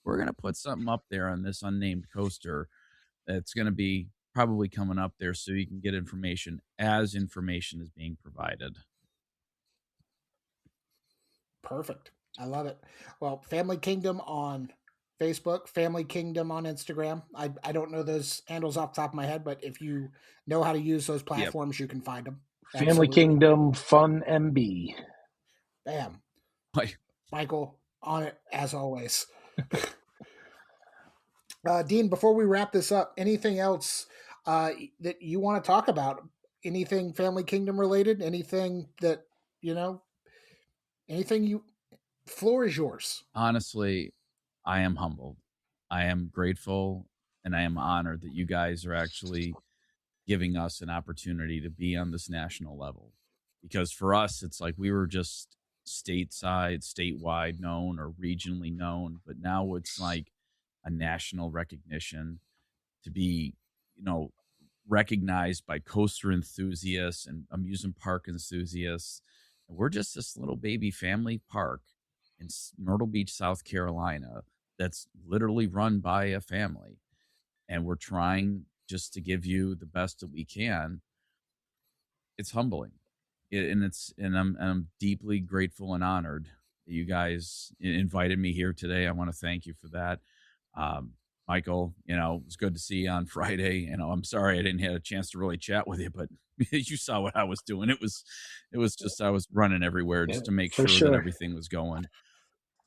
We're going to put something up there on this unnamed coaster that's going to be probably coming up there so you can get information as information is being provided. Perfect. I love it. Well, Family Kingdom on Facebook, Family Kingdom on Instagram. I don't know those handles off the top of my head, but if you know how to use those Yep. platforms, you can find them. Family Absolutely. Kingdom Fun MB. Bam. Like, Michael on it as always. Dean, before we wrap this up, anything else that you want to talk about? Anything Family Kingdom related? Anything that, you know, anything you, floor is yours. honestly, I am humbled. I am grateful and I am honored that you guys are actually giving us an opportunity to be on this national level. Because for us, it's like we were just statewide known or regionally known, but now it's like a national recognition to be, you know, recognized by coaster enthusiasts and amusement park enthusiasts. And we're just this little baby family park in Myrtle Beach, South Carolina, that's literally run by a family. And we're trying just to give you the best that we can. It's humbling. And I'm deeply grateful and honored that you guys invited me here today. I want to thank you for that. Michael, it was good to see you on Friday. I'm sorry I didn't have a chance to really chat with you, but you saw what I was doing. It was just, I was running everywhere just to make sure that everything was going,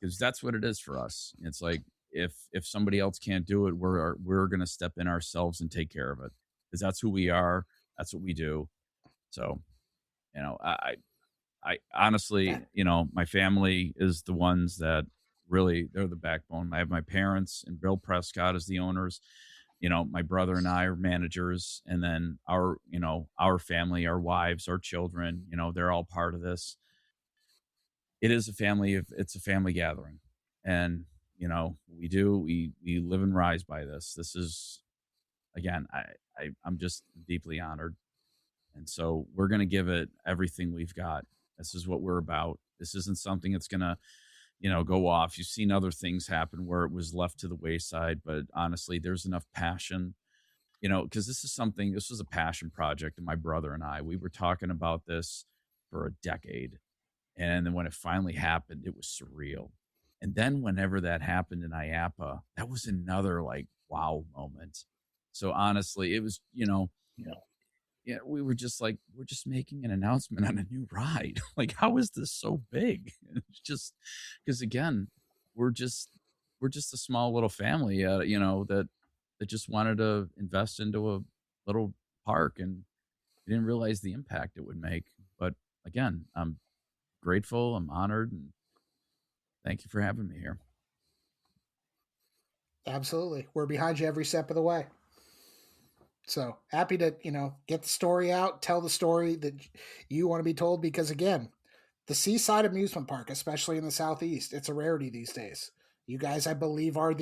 because that's what it is for us. It's like, if somebody else can't do it, we're going to step in ourselves and take care of it, because that's who we are. That's what we do. So, I honestly, my family is the ones that really, they're the backbone. I have my parents and Bill Prescott as the owners. My brother and I are managers, and then our family, our wives, our children, they're all part of this. It's a family gathering. And, we live and rise by this. This is, again, I'm just deeply honored. And so we're going to give it everything we've got. This is what we're about. This isn't something that's going to, go off. You've seen other things happen where it was left to the wayside, but honestly, there's enough passion, because this was a passion project. And my brother and I, we were talking about this for a decade. And then when it finally happened, it was surreal. And then whenever that happened in IAAPA, that was another like wow moment. So honestly, it was, yeah, we were just like, we're just making an announcement on a new ride. Like, how is this so big? It's just because, again, we're just a small little family, that just wanted to invest into a little park, and we didn't realize the impact it would make. But again, I'm grateful, I'm honored, and thank you for having me here. Absolutely. We're behind you every step of the way. So happy to, get the story out, tell the story that you want to be told, because again, the seaside amusement park, especially in the Southeast, it's a rarity these days. You guys, I believe, are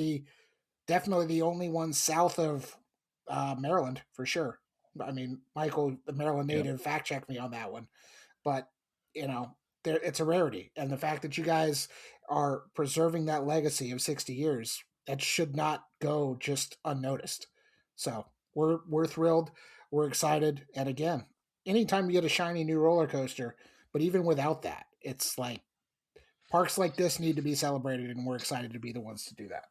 definitely the only ones south of Maryland for sure. I mean, Michael, the Maryland native, fact check me on that one, but it's a rarity, and the fact that you guys are preserving that legacy of 60 years, that should not go just unnoticed. So we're thrilled, we're excited, and again, anytime you get a shiny new roller coaster, but even without that, it's like parks like this need to be celebrated, and we're excited to be the ones to do that.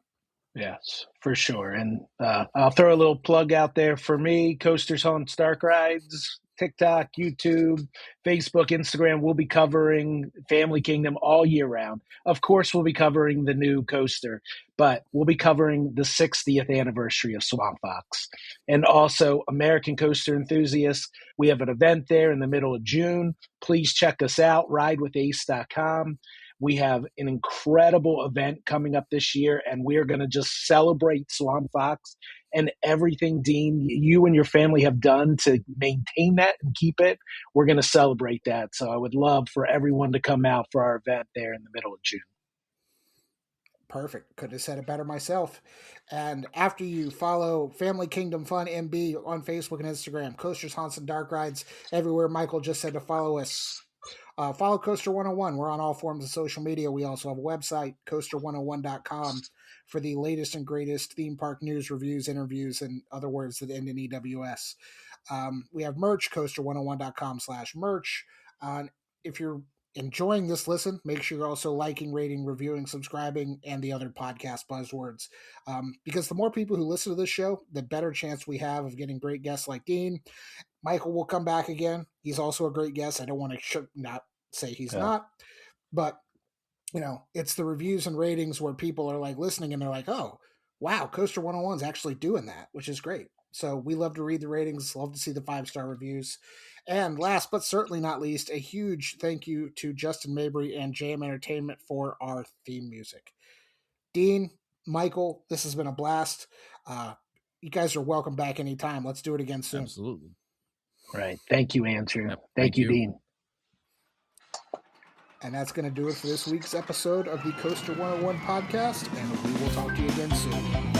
Yes, for sure. And I'll throw a little plug out there for me, Coasters Haunts Dark Rides, TikTok, YouTube, Facebook, Instagram. We'll be covering Family Kingdom all year round. Of course, we'll be covering the new coaster, but we'll be covering the 60th anniversary of Swamp Fox. And also, American Coaster Enthusiasts, we have an event there in the middle of June. Please check us out, ridewithace.com. We have an incredible event coming up this year, and we're going to just celebrate Swamp Fox and everything, Dean, you and your family have done to maintain that and keep it. We're going to celebrate that. So I would love for everyone to come out for our event there in the middle of June. Perfect. Couldn't have said it better myself. And after you follow Family Kingdom Fun MB on Facebook and Instagram, Coasters, Haunts, and Dark Rides everywhere, Michael just said to follow us. Follow Coaster101. We're on all forms of social media. We also have a website, Coaster101.com, for the latest and greatest theme park news, reviews, interviews, and other words that end in EWS. We have merch, Coaster101.com/merch. If you're enjoying this listen, make sure you're also liking, rating, reviewing, subscribing, and the other podcast buzzwords. Because the more people who listen to this show, the better chance we have of getting great guests like Dean. Michael will come back again. He's also a great guest. I don't want to not say he's not, but it's the reviews and ratings where people are like listening and they're like, oh, wow, Coaster 101 is actually doing that, which is great. So we love to read the ratings, love to see the 5-star reviews. And last but certainly not least, a huge thank you to Justin Mabry and JM Entertainment for our theme music. Dean, Michael, this has been a blast. You guys are welcome back anytime. Let's do it again soon. Absolutely. Right. Thank you, Andrew. Yep. Thank you, Dean. And that's going to do it for this week's episode of the Coaster 101 podcast, and we will talk to you again soon.